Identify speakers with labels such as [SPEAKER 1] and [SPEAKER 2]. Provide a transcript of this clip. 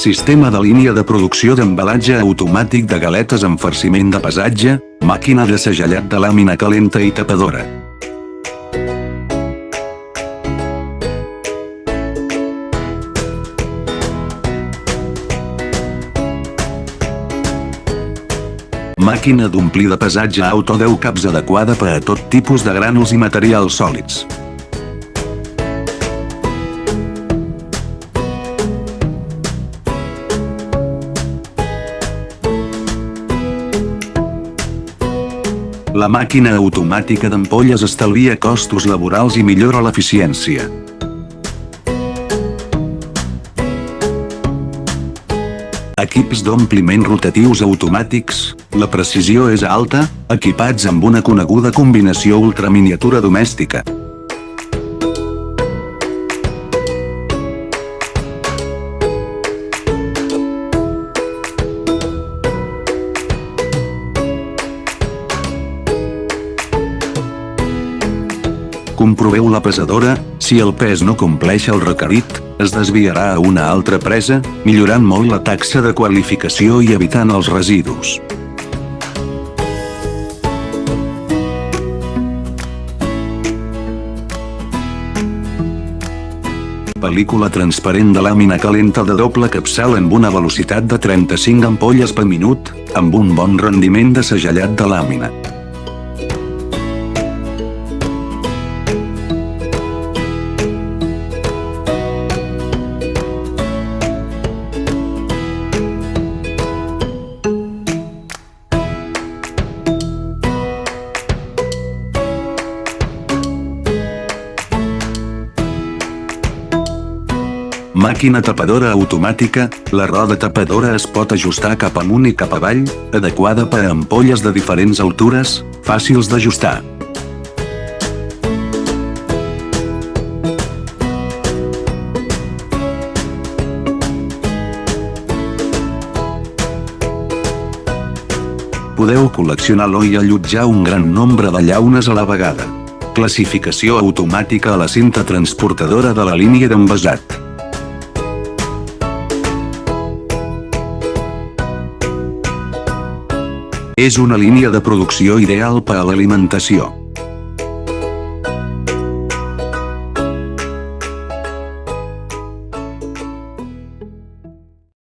[SPEAKER 1] Sistema de línia de producció d'embalatge automàtic de galetes amb farciment de pesatge, màquina de segellat de làmina calenta i tapadora. Màquina d'omplir de pesatge auto 10 caps adequada per a tot tipus de grànuls i materials sòlids. La màquina automàtica d'ampolles estalvia costos laborals i millora l'eficiència. Equips d'ompliment rotatius automàtics, la precisió és alta, equipats amb una coneguda combinació ultraminiatura domèstica. Comproveu la pesadora, si el pes no compleix el requerit, es desviarà a una altra presa, millorant molt la taxa de qualificació i evitant els residus. Pel·lícula transparent de làmina calenta de doble capçal amb una velocitat de 35 ampolles per minut, amb un bon rendiment de segellat de làmina. Màquina tapadora automàtica, la roda tapadora es pot ajustar cap amunt i cap avall, adequada per a ampolles de diferents altures, fàcils d'ajustar. Podeu col·leccionar-lo i allotjar un gran nombre de llaunes a la vegada. Classificació automàtica a la cinta transportadora de la línia d'envasat. És una línia de producció ideal per a l'alimentació.